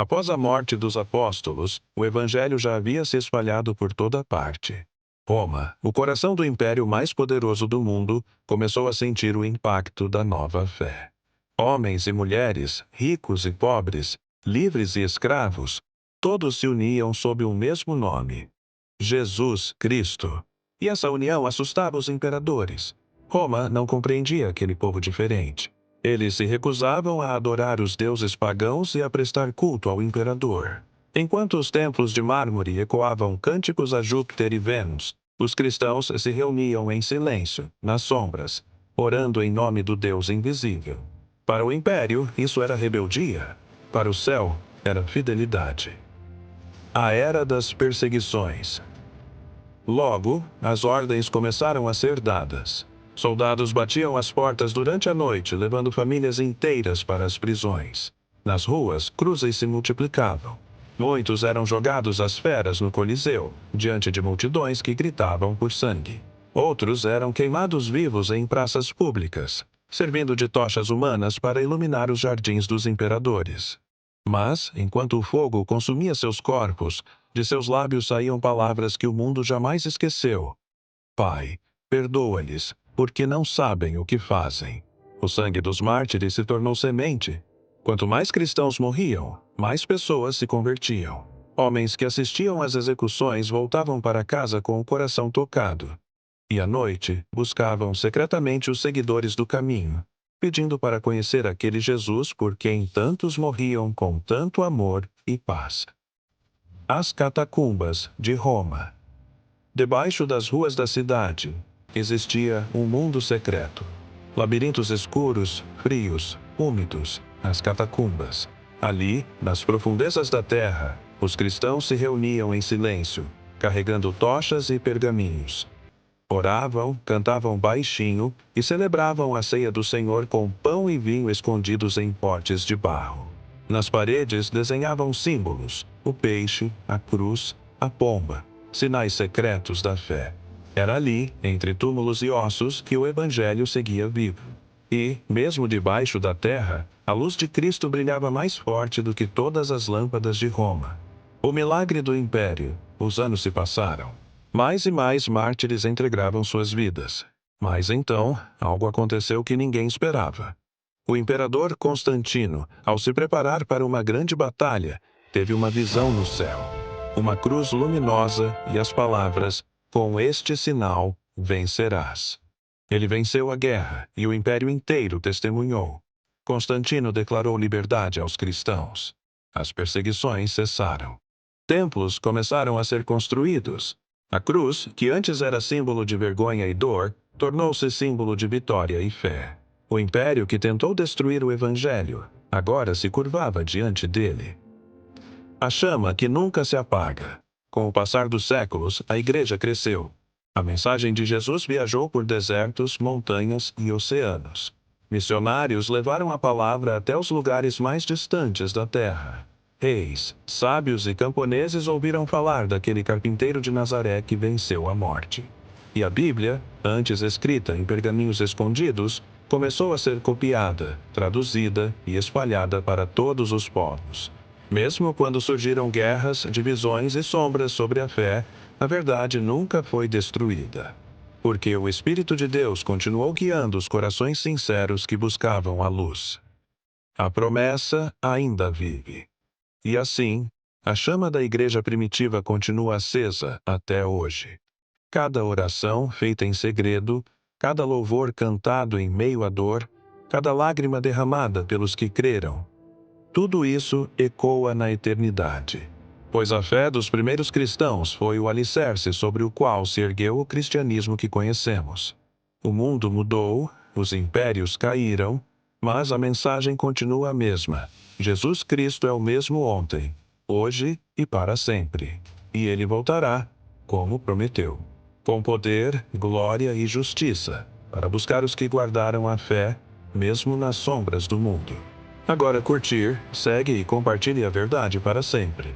Após a morte dos apóstolos, o evangelho já havia se espalhado por toda parte. Roma, o coração do império mais poderoso do mundo, começou a sentir o impacto da nova fé. Homens e mulheres, ricos e pobres, livres e escravos, todos se uniam sob o mesmo nome: Jesus Cristo. E essa união assustava os imperadores. Roma não compreendia aquele povo diferente. Eles se recusavam a adorar os deuses pagãos e a prestar culto ao imperador. Enquanto os templos de mármore ecoavam cânticos a Júpiter e Vênus, os cristãos se reuniam em silêncio, nas sombras, orando em nome do Deus invisível. Para o império, isso era rebeldia. Para o céu, era fidelidade. A era das perseguições. Logo, as ordens começaram a ser dadas. Soldados batiam as portas durante a noite, levando famílias inteiras para as prisões. Nas ruas, cruzes se multiplicavam. Muitos eram jogados às feras no Coliseu, diante de multidões que gritavam por sangue. Outros eram queimados vivos em praças públicas, servindo de tochas humanas para iluminar os jardins dos imperadores. Mas, enquanto o fogo consumia seus corpos, de seus lábios saíam palavras que o mundo jamais esqueceu: Pai, perdoa-lhes, porque não sabem o que fazem. O sangue dos mártires se tornou semente. Quanto mais cristãos morriam, mais pessoas se convertiam. Homens que assistiam às execuções voltavam para casa com o coração tocado. E à noite, buscavam secretamente os seguidores do caminho, pedindo para conhecer aquele Jesus por quem tantos morriam com tanto amor e paz. As catacumbas de Roma. Debaixo das ruas da cidade, existia um mundo secreto. Labirintos escuros, frios, úmidos, as catacumbas. Ali, nas profundezas da terra, os cristãos se reuniam em silêncio, carregando tochas e pergaminhos. Oravam, cantavam baixinho e celebravam a ceia do Senhor com pão e vinho escondidos em potes de barro. Nas paredes desenhavam símbolos: o peixe, a cruz, a pomba, sinais secretos da fé. Era ali, entre túmulos e ossos, que o Evangelho seguia vivo. E, mesmo debaixo da terra, a luz de Cristo brilhava mais forte do que todas as lâmpadas de Roma. O milagre do império. Os anos se passaram. Mais e mais mártires entregavam suas vidas. Mas então, algo aconteceu que ninguém esperava. O imperador Constantino, ao se preparar para uma grande batalha, teve uma visão no céu. Uma cruz luminosa e as palavras: com este sinal vencerás. Ele venceu a guerra e o império inteiro testemunhou. Constantino declarou liberdade aos cristãos. As perseguições cessaram. Templos começaram a ser construídos. A cruz, que antes era símbolo de vergonha e dor, tornou-se símbolo de vitória e fé. O império que tentou destruir o Evangelho, agora se curvava diante dele. A chama que nunca se apaga. Com o passar dos séculos, a igreja cresceu. A mensagem de Jesus viajou por desertos, montanhas e oceanos. Missionários levaram a palavra até os lugares mais distantes da terra. Reis, sábios e camponeses ouviram falar daquele carpinteiro de Nazaré que venceu a morte. E a Bíblia, antes escrita em pergaminhos escondidos, começou a ser copiada, traduzida e espalhada para todos os povos. Mesmo quando surgiram guerras, divisões e sombras sobre a fé, a verdade nunca foi destruída. Porque o Espírito de Deus continuou guiando os corações sinceros que buscavam a luz. A promessa ainda vive. E assim, a chama da igreja primitiva continua acesa até hoje. Cada oração feita em segredo, cada louvor cantado em meio à dor, cada lágrima derramada pelos que creram, tudo isso ecoa na eternidade. Pois a fé dos primeiros cristãos foi o alicerce sobre o qual se ergueu o cristianismo que conhecemos. O mundo mudou, os impérios caíram, mas a mensagem continua a mesma. Jesus Cristo é o mesmo ontem, hoje e para sempre. E ele voltará, como prometeu, com poder, glória e justiça, para buscar os que guardaram a fé, mesmo nas sombras do mundo. Agora curtir, segue e compartilhe a verdade para sempre.